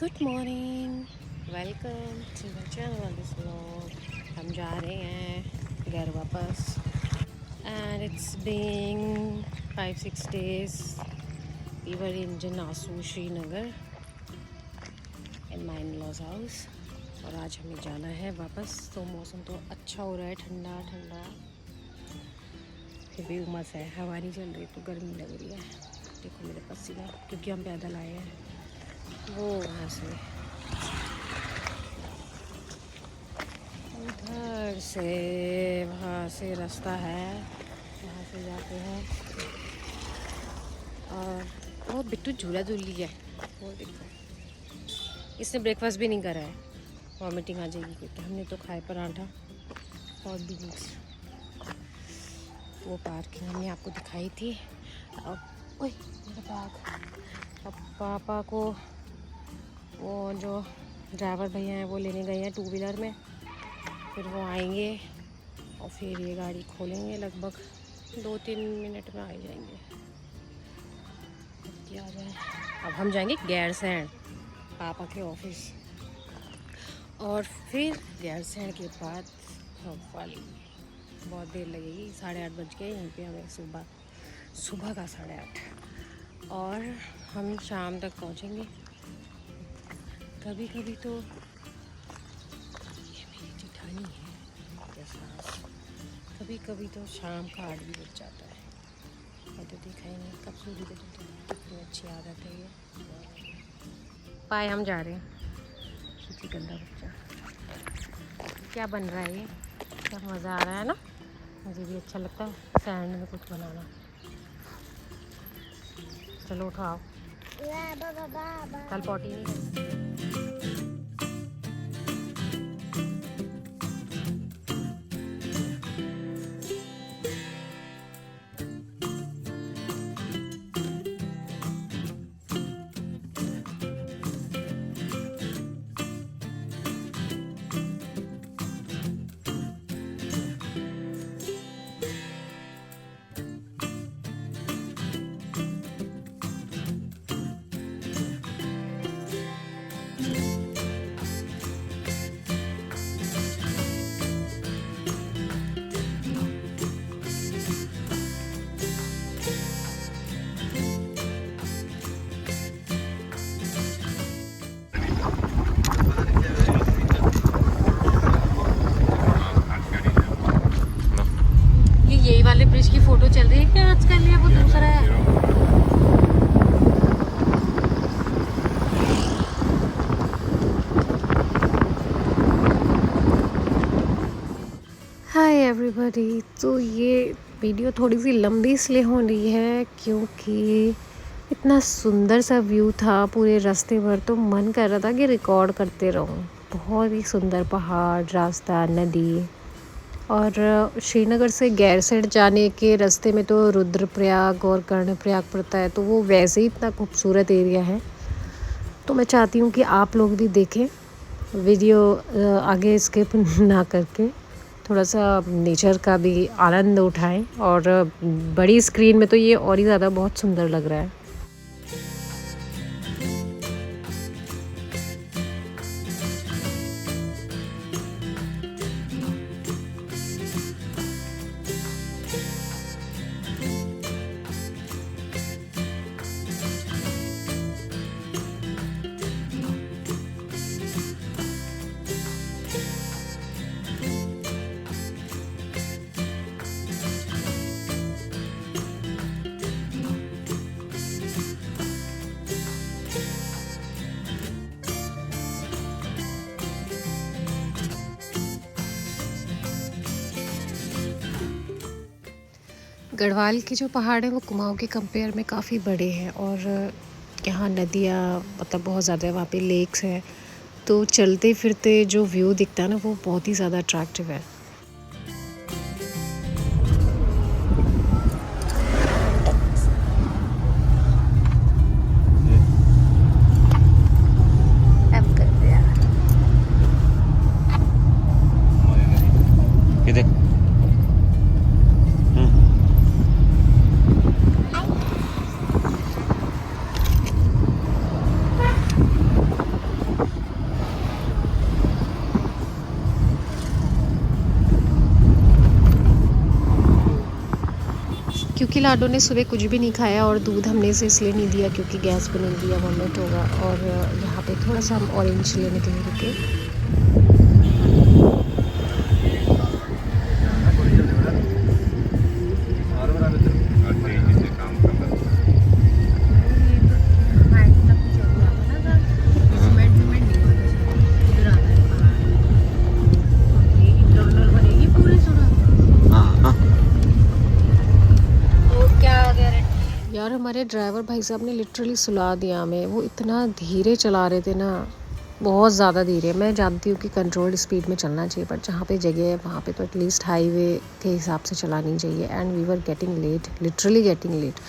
Good morning, welcome to my channel this vlog. हम जा रहे हैं घर वापस and it's being 5-6 days we were in Janasu Srinagar in my in-laws house और आज हमें जाना है वापस। तो मौसम तो अच्छा हो रहा है, ठंडा ठंडा, फिर भी उमस है, हवा नहीं चल रही तो गर्मी लग रही है। देखो मेरे पसीना, क्योंकि हम पैदल आए हैं वो वहाँ से, उधर से, वहाँ से रास्ता है, वहाँ से जाते हैं। और वो बिट्टू झूला झूल लिया है, वो देखो इसने ब्रेकफास्ट भी नहीं करा है, वॉमिटिंग आ जाएगी क्योंकि हमने तो खाए पराठा और बीन्स। वो पार्किंग हमने आपको दिखाई थी। अब ओए मेरा बैग, अब पापा को वो जो ड्राइवर भैया हैं वो लेने गए हैं 2 व्हीलर में, फिर वो आएंगे और फिर ये गाड़ी खोलेंगे, लगभग 2-3 मिनट में आ जाएंगे। क्या जाए, अब हम जाएंगे गैरसैंण पापा के ऑफिस, और फिर गैरसैंण के बाद वाली बहुत देर लगेगी, 8:30 बज गए यहीं पे हमें, सुबह का 8:30, और हम शाम तक पहुंचेंगे। कभी कभी तो ये मेरी जिठानी है जैसा, कभी कभी तो शाम का 8 भी बज जाता है। मैं तो देखा ही नहीं कब सूर्य को, कितनी अच्छी आदत है ये। पाए हम जा रहे हैं, किसी गंदा बच्चा, क्या बन रहा है ये, क्या मज़ा आ रहा है ना, मुझे भी अच्छा लगता है सैंड में कुछ बनाना। चलो उठाओ, कल पॉटी नहीं करनी। यही वाले ब्रिज की फोटो चल रही है क्या आजकल, या वो दूसरा है? हाय एवरीबॉडी, तो ये वीडियो थोड़ी सी लंबी इसलिए हो रही है क्योंकि इतना सुंदर सा व्यू था पूरे रास्ते भर, तो मन कर रहा था कि रिकॉर्ड करते रहूं। बहुत ही सुंदर पहाड़, रास्ता, नदी, और श्रीनगर से गैरसैंण जाने के रास्ते में तो रुद्रप्रयाग और कर्णप्रयाग पड़ता है, तो वो वैसे ही इतना खूबसूरत एरिया है। तो मैं चाहती हूँ कि आप लोग भी देखें वीडियो, आगे स्किप ना करके थोड़ा सा नेचर का भी आनंद उठाएं, और बड़ी स्क्रीन में तो ये और ही ज़्यादा बहुत सुंदर लग रहा है। गढ़वाल के जो पहाड़ हैं वो कुमाऊं के कंपेयर में काफ़ी बड़े हैं, और यहाँ नदियाँ मतलब बहुत ज़्यादा, वहाँ पे लेक्स हैं, तो चलते फिरते जो व्यू दिखता है ना वो बहुत ही ज़्यादा अट्रैक्टिव है। क्योंकि लाडो ने सुबह कुछ भी नहीं खाया और दूध हमने इसे इसलिए नहीं दिया क्योंकि गैस बनेगी दिया वॉमिट होगा। और यहाँ पे थोड़ा सा हम ऑरेंज लेने के लिए रुके। यार हमारे ड्राइवर भाई साहब ने लिटरली सुला दिया हमें। वो इतना धीरे चला रहे थे ना, बहुत ज़्यादा धीरे। मैं जानती हूँ कि कंट्रोल्ड स्पीड में चलना चाहिए, पर जहाँ पे जगह है वहाँ पे तो एटलीस्ट हाईवे के हिसाब से चलानी चाहिए। And we were getting late, literally getting late.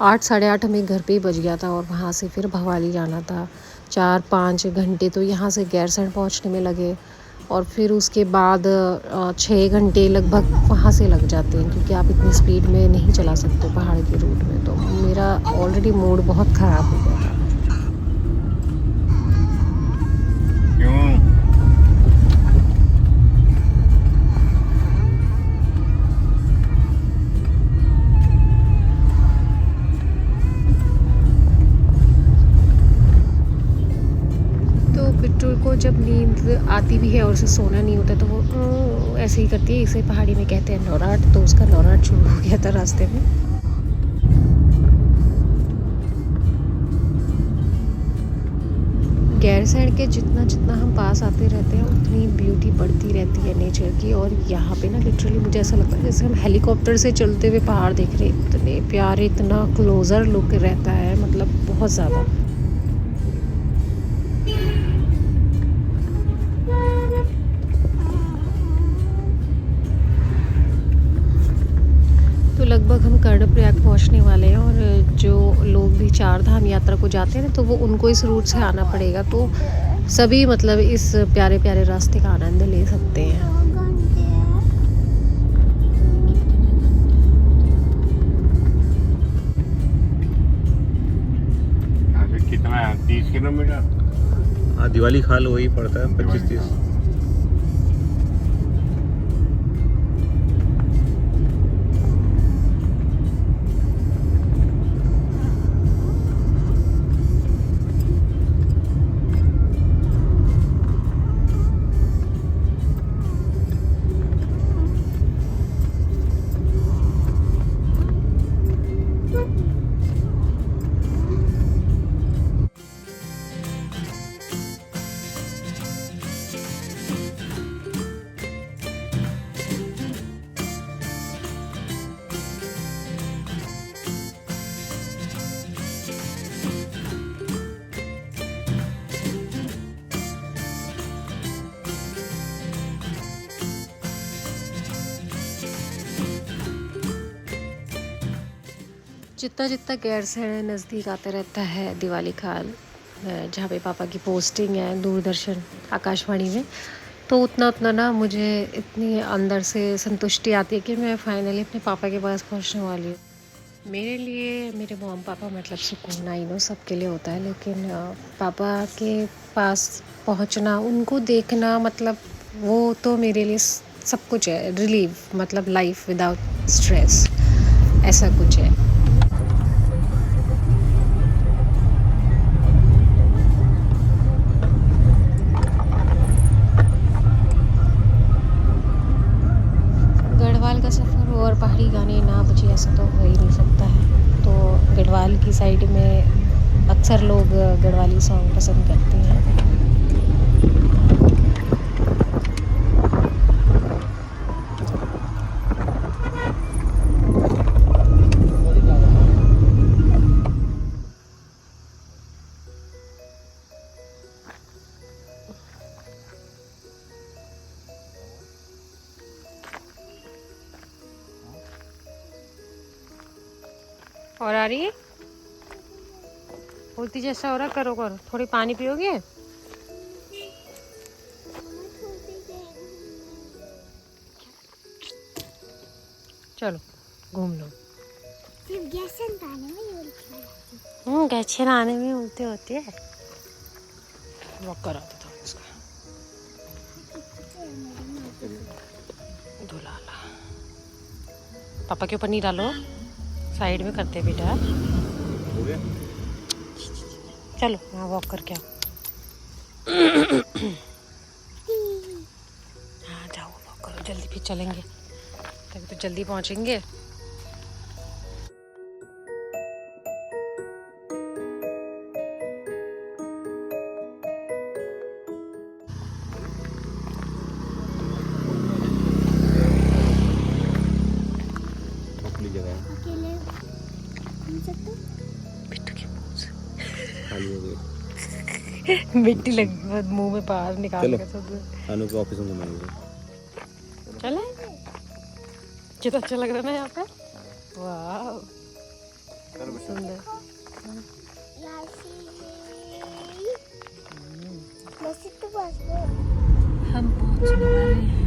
8 साढ़े 8 हमें घर पे ही बज गया था और वहाँ से फिर भवाली जाना था। 4-5 घंटे तो यहाँ से गैरसैंण पहुँचने में लगे और फिर उसके बाद 6 घंटे लगभग वहाँ से लग जाते हैं, क्योंकि आप इतनी स्पीड में नहीं चला सकते पहाड़ के रूट में। तो मेरा ऑलरेडी मूड बहुत ख़राब हो गया था। बिट्टू को जब नींद आती भी है और उसे सोना नहीं होता तो वो ऐसे ही करती है। इसे पहाड़ी में कहते हैं नौराट। तो उसका नौराट शुरू हो गया था रास्ते में। गैरसैंण के जितना जितना हम पास आते रहते हैं उतनी ब्यूटी बढ़ती रहती है नेचर की। और यहाँ पे ना लिटरली मुझे ऐसा लगता है जैसे हम हेलीकॉप्टर से चलते हुए पहाड़ देख रहे हैं। इतने प्यारे, इतना क्लोजर लुक रहता है, मतलब बहुत ज़्यादा। तो लगभग हम कर्णप्रयाग पहुंचने वाले हैं। और जो लोग भी 4 धाम यात्रा को जाते हैं ना, तो वो उनको इस रूट से आना पड़ेगा। तो सभी मतलब इस प्यारे प्यारे रास्ते का आनंद ले सकते हैं। कितना है? 30 किलोमीटर। हाँ, दिवाली खाल वही पड़ता है 25-30। जितना जितना गैरसैंण नज़दीक आता रहता है दिवाली खाल, जहाँ पे पापा की पोस्टिंग है दूरदर्शन आकाशवाणी में, तो उतना उतना ना मुझे इतनी अंदर से संतुष्टि आती है कि मैं फाइनली अपने पापा के पास पहुँचने वाली हूँ। मेरे लिए मेरे मॉम पापा मतलब सुकून, आई नो सबके लिए होता है, लेकिन पापा के पास पहुँचना, उनको देखना, मतलब वो तो मेरे लिए सब कुछ है। रिलीव, मतलब लाइफ विदाउट स्ट्रेस, ऐसा कुछ है। गढ़वाल का सफ़र और पहाड़ी गाने ना बजे ऐसा तो हो ही नहीं सकता है। तो गढ़वाल की साइड में अक्सर लोग गढ़वाली सॉन्ग पसंद करते हैं। और आ रही है उल्टी जैसा हो रहा, करो करो। थोड़ी पानी पियोगे? चलो घूम लो। गैछन आने में उल्टे होते हैं। वॉक करा दो थोड़ा इसका, धुला ला। पापा के ऊपर नहीं डालो। साइड में करते बेटा। हो गया? चलो वहाँ वॉक करके आओ। हाँ जाओ वॉक करो जल्दी, फिर चलेंगे तभी तो जल्दी पहुँचेंगे। अपनी जगह है। अकेले घूम सकते हो? बिट्टू की खाली हो गई। मिट्टी लगी मुंह में बाहर निकाल चलो। के सब। अनु के ऑफिस में घुमाएंगे। चले कितना अच्छा लग रहा है ना यहाँ पे। वाह सुंदर। हम पहुँचने वाले हैं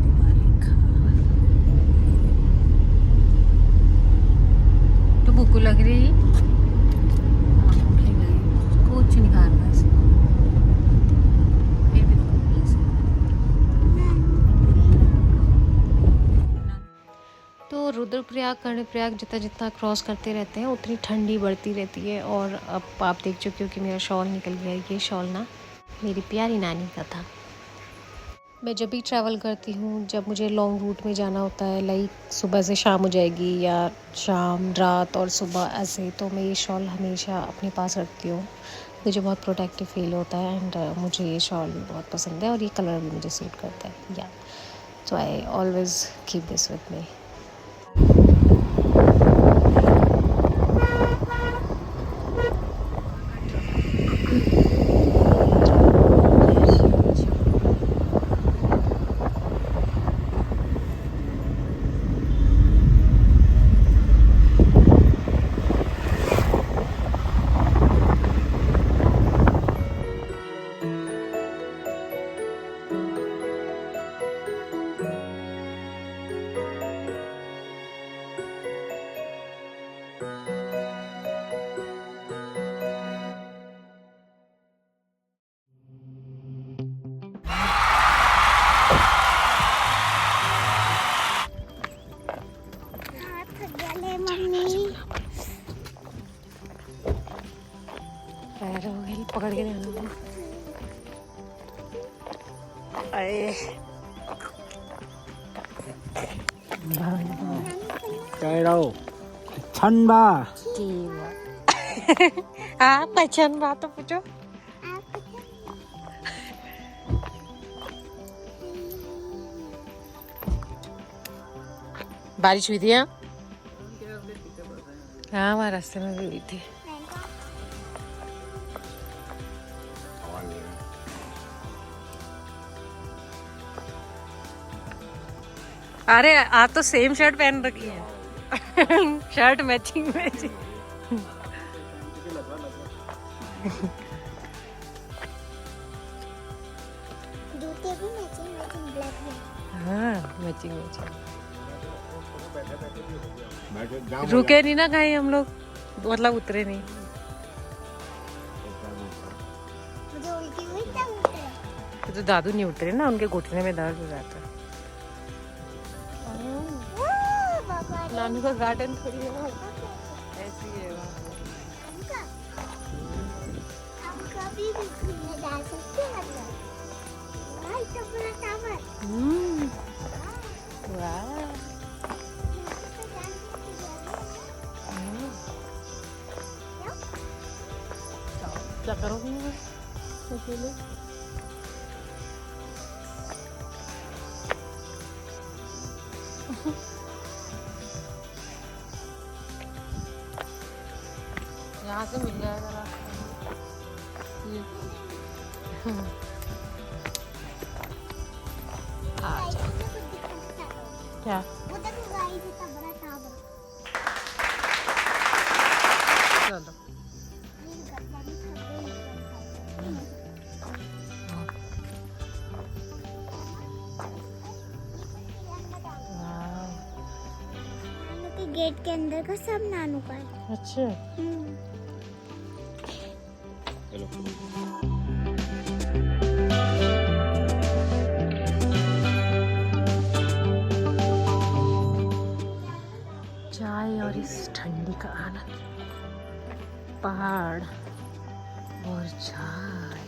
दिवाली खाल। तो भूख लग रही कुछ नहीं खा रहा ऐसे। फिर भी तो भूख ऐसे। तो रुद्रप्रयाग कर्णप्रयाग जितना जितना क्रॉस करते रहते हैं उतनी ठंडी बढ़ती रहती है। और अब आप देख चुके हो कि मेरा शॉल निकल गया। ये शॉल ना मेरी प्यारी नानी का था। मैं जब भी ट्रैवल करती हूँ, जब मुझे लॉन्ग रूट में जाना होता है, लाइक सुबह से शाम हो जाएगी या शाम रात और सुबह ऐसे, तो मैं ये शॉल हमेशा अपने पास रखती हूँ। मुझे बहुत प्रोटेक्टिव फील होता है एंड मुझे ये शॉल भी बहुत पसंद है और ये कलर भी मुझे सूट करता है। या so I always keep this with me. पकड़ के देना। अरे कह रहा हूँ छनबा आप पहचान बात तो पूछो। बारिश हुई थी यहाँ? हाँ हमारे रास्ते में भी हुई थी। अरे आज तो सेम शर्ट पहन रखी है। Shirt matching matching. जूते भी मैचिंग मैचिंग ब्लैक में। हाँ मैचिंग मैचिंग। रुके नहीं ना कहीं हम लोग, मतलब उतरे नहीं। मुझे उल्टी हुई तब उतरे। तो दादू नहीं उतरे ना, उनके घुटने में दर्द हो जाता है। नानू का गार्डन थोड़ी है ऐसी है वहाँ। हम कभी भी घूमने जा सकते हैं अंदर। भाई तो पूरा टावर। वाह क्या करोगे अकेले? यहाँ से मिल जाएगा रास्ता। क्या वो देखो गाइस इतना बड़ा टावर। चलो नानू के गेट के अंदर का सब नानू का है। अच्छा चाय और और इस ठंडी का आनंद, पहाड़ और चाय।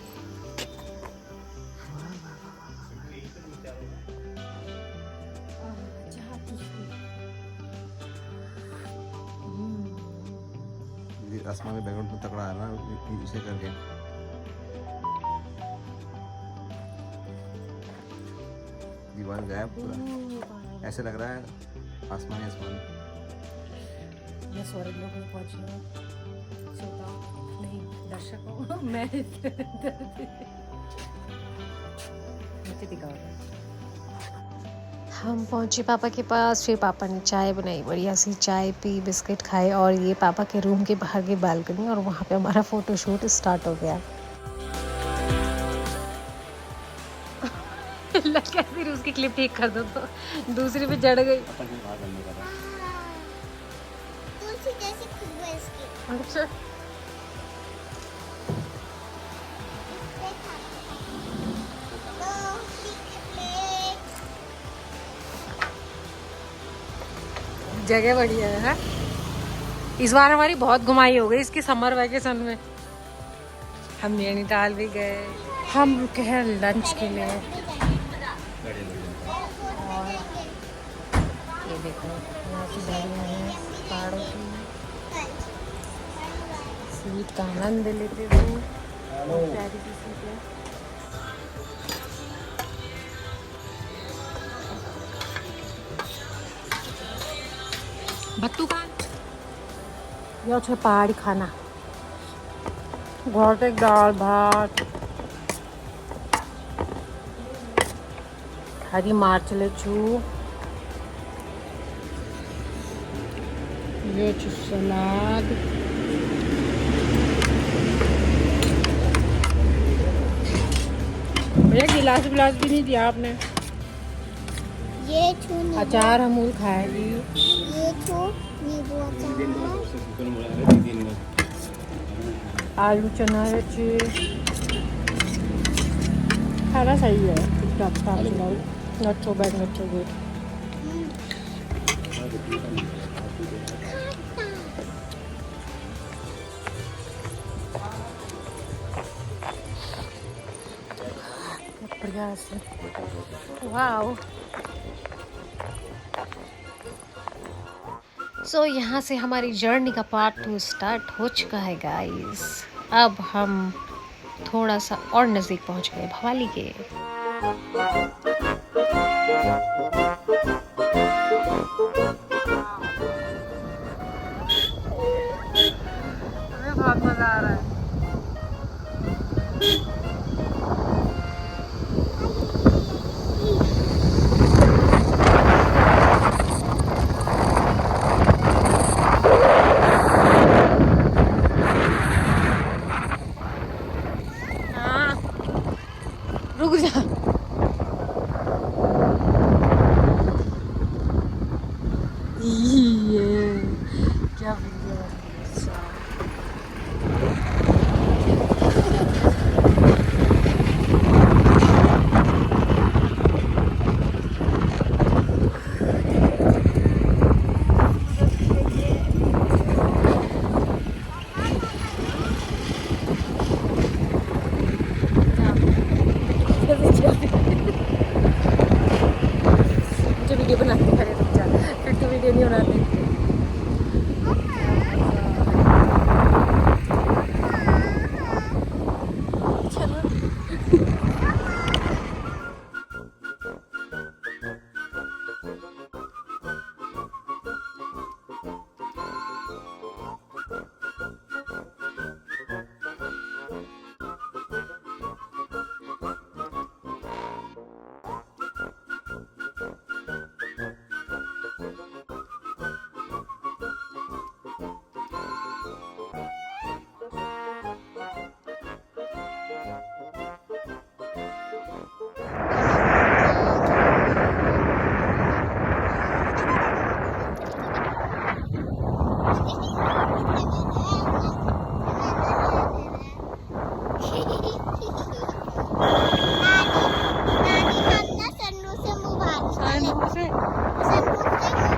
वाह, वाह, वाह, वाह, वाह। चाय पीती। आसमान में बैकग्राउंड में तकड़ा है ना, इसे करके दीवार गायब पूरा, ऐसे लग रहा है आसमान आसमान। मैं स्वर्ग लोक में पहुंची हूँ, श्रोताओं नहीं दर्शकों, मैं मुझे दिखाओ। हम पहुंचे पापा के पास, फिर पापा ने चाय बनाई, बढ़िया सी चाय पी, बिस्किट खाए, और ये पापा के रूम के बाहर की बालकनी, और वहाँ पे हमारा फोटोशूट स्टार्ट हो गया। लगा फिर उसकी क्लिप ठीक कर दो तो दूसरी पे जड़ गई। तुलसी जैसी खुशबू है इसकी। अच्छा, जगह बढ़िया है। इस बार हमारी बहुत घुमाई हो गई इसकी समर वैकेशन में। हम नैनीताल भी गए, हम रुके हैं लंच के लिए। और ये देखो यहाँ की गाड़ियाँ हैं पहाड़ों की, सीट का आनंद लेते हुए। प्यारी सी सीट है। भत्तू खान ये अच्छा पहाड़ी खाना, घोटे दाल भात, हरी मार्चले छू, ये सलाद, भैया गिलास विलास भी नहीं दिया आपने। ये छू अचार अमूल खाएगी। ये छू नींबू अचार। आलू चना है खाना सही है, not so bad, not so good. बढ़िया से, वाओ। सो यहाँ से हमारी जर्नी का पार्ट 2 स्टार्ट हो चुका है गाइस। अब हम थोड़ा सा और नज़दीक पहुँच गए भवाली के। बहुत मज़ा आ रहा है। रुक जा, ये क्या वीडियो है। मुझे वीडियो बनाते खड़े रुक जा, फिर तो वीडियो नहीं बनाते। सन्नू से मुँह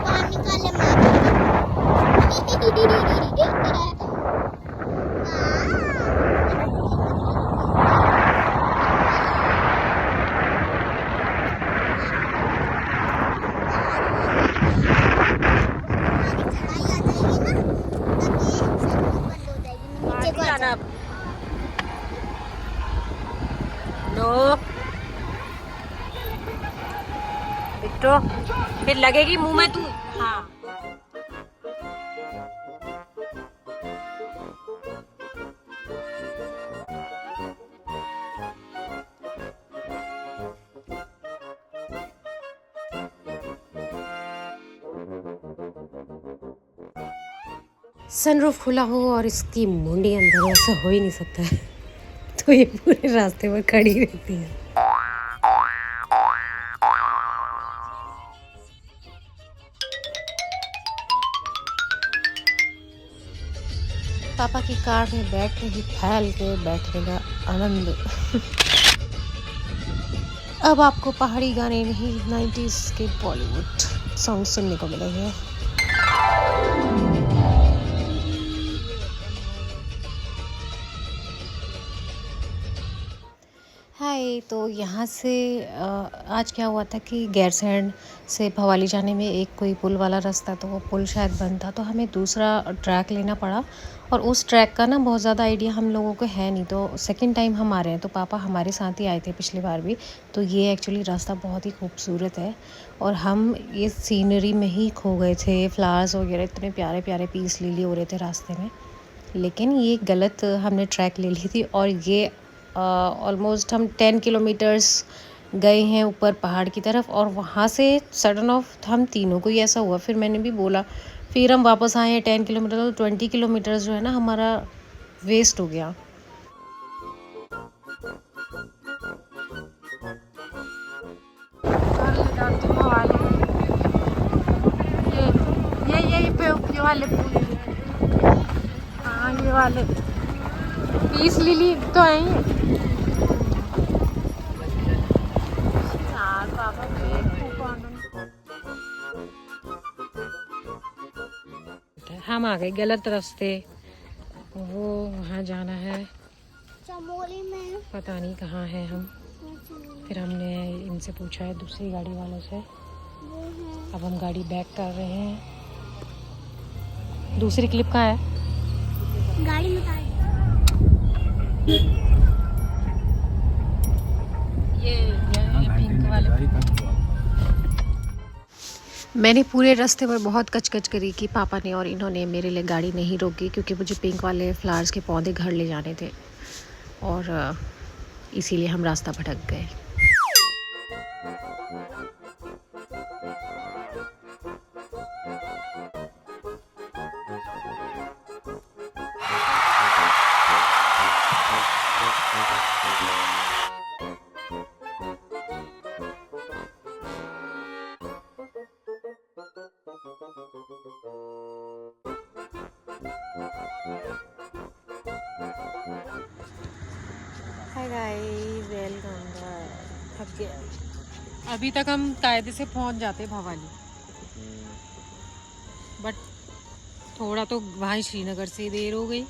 बाहर निकाले मारेंगे। करो, फिर लगेगी मुंह में तू। हाँ सनरूफ खुला हो और इसकी मुंडी अंदर हो, ऐसा हो ही नहीं सकता है। तो ये पूरे रास्ते में खड़ी रहती है। पापा की कार में बैठते ही फैल के बैठने का आनंद। अब आपको पहाड़ी गाने नहीं 90s के बॉलीवुड सॉन्ग सुनने को मिलेंगे। हाय, तो यहाँ से आज क्या हुआ था कि गैरसैंण से भवाली जाने में एक कोई पुल वाला रास्ता, तो वो पुल शायद बंद था, तो हमें दूसरा ट्रैक लेना पड़ा। और उस ट्रैक का ना बहुत ज़्यादा आइडिया हम लोगों को है नहीं, तो सेकंड टाइम हम आ रहे हैं, तो पापा हमारे साथ ही आए थे पिछली बार भी। तो ये एक्चुअली रास्ता बहुत ही खूबसूरत है और हम ये सीनरी में ही खो गए थे। फ्लावर्स वगैरह इतने प्यारे प्यारे पीस लिली हो रहे थे रास्ते में, लेकिन ये गलत हमने ट्रैक ले ली थी। और ये ऑलमोस्ट हम 10 किलोमीटर्स गए हैं ऊपर पहाड़ की तरफ, और वहाँ से सडन ऑफ हम तीनों को ही ऐसा हुआ। फिर मैंने भी बोला, फिर हम वापस आए हैं 10 किलोमीटर, तो 20 किलोमीटर्स जो है ना हमारा वेस्ट हो गया। ये वाले हाँ, ये वाले पीस लिली तो है ही। हम आ गए गलत रास्ते, वो वहाँ जाना है, चमोली में पता नहीं कहाँ है हम। फिर हमने इनसे पूछा है दूसरी गाड़ी वालों से। अब हम गाड़ी बैक कर रहे हैं। दूसरी क्लिप कहाँ है? गाड़ी में ये पिंक वाले। मैंने पूरे रास्ते पर बहुत कचकच करी कि पापा ने और इन्होंने मेरे लिए गाड़ी नहीं रोकी, क्योंकि मुझे पिंक वाले फ्लावर्स के पौधे घर ले जाने थे, और इसीलिए हम रास्ता भटक गए। Hi guys, welcome back. थक गया। अभी तक हम कायदे से पहुंच जाते भवाली, बट थोड़ा तो वहाँ श्रीनगर से देर हो गई।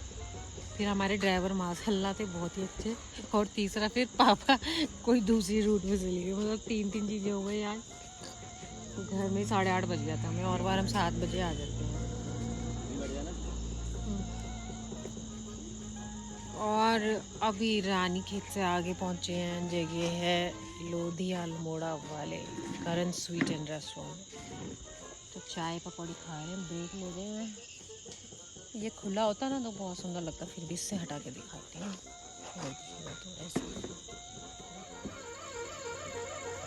फिर हमारे ड्राइवर माशाल्लाह थे बहुत ही अच्छे, और तीसरा फिर पापा कोई दूसरी रूट में चले गए। मतलब 3 चीज़ें हो गई यार। घर में 8:30 बज गया था हमें, और बार हम 7 बजे आ जाते हैं। और अभी रानी खेत से आगे पहुंचे हैं, जगह है लोधी अल्मोड़ा वाले करण स्वीट एंड रेस्टोरेंट। तो चाय पकौड़ी खा रहे हैं, ब्रेक ले रहे हैं। ये खुला होता ना तो बहुत सुंदर लगता, फिर भी इससे हटा के दिखाते हैं। तो ऐसे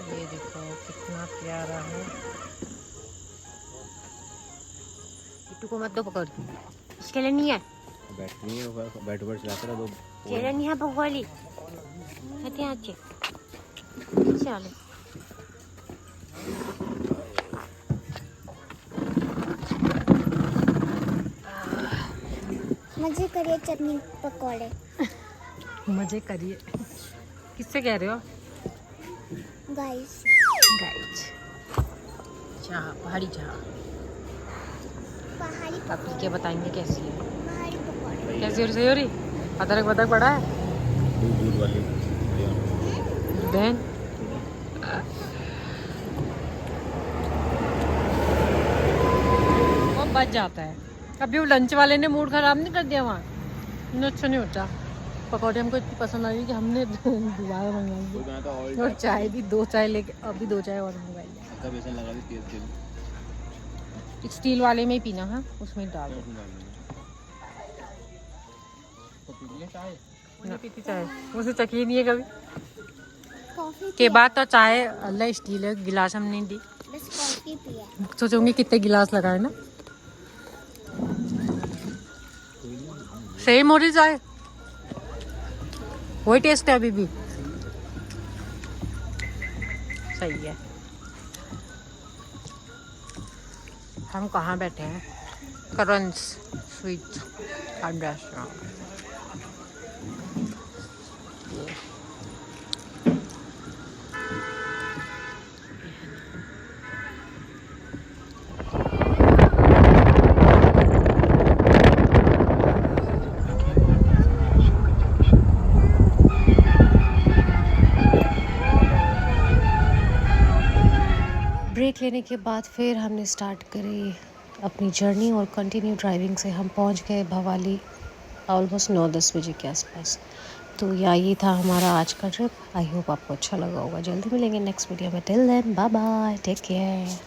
ये देखो कितना प्यारा है। किट्टू को मत दो पकड़, इसके लिए नहीं है। बैठ नहीं होगा, बैठ ऊपर चलाते रहो। चेहरा नहीं है पकौड़ी अच्छे चलो। मजे करिए चटनी पकौड़े। मजे करिए, किससे कह रहे हो? गाइस चाह, पहाड़ी चाह। पहाड़ी अब क्या बताएंगे कैसी है? पहाड़ी पकौड़े कैसी हो रही? हो रही अदरक बदक पड़ा है दूध वाली बहन। वो बच जाता है। अभी वो लंच वाले ने मूड खराब नहीं कर दिया वहाँ? इतना अच्छा नहीं होता। पकौड़े हमको इतनी पसंद आई कि हमने दोबारा मंगवाई, और चाय भी 2 चाय लेके, अभी 2 चाय और मंगवाई। हल्का बेसन लगा दी तेल तेल स्टील वाले में ही पीना है, उसमें डाल दो। तो पीजिए चाय। ना पीती चाय, मुझे चखी नहीं है कभी। कॉफी के बाद तो चाय अल्लाह स्टील है, गिलास हम नहीं दी। बस कॉफी पिया। सोचूंगी कितने गिलास लगाए ना। सेम हो रही चाय, वही टेस्ट है अभी भी। सही है। हम कहाँ बैठे हैं? Karan's sweet and restaurant. Break लेने के बाद फिर हमने स्टार्ट करी अपनी जर्नी और कंटिन्यू ड्राइविंग से हम पहुंच गए भवाली ऑलमोस्ट 9-10 बजे के आसपास। तो यही था हमारा आज का ट्रिप। आई होप आपको अच्छा लगा होगा। जल्दी मिलेंगे नेक्स्ट वीडियो में। Till then bye bye, take care.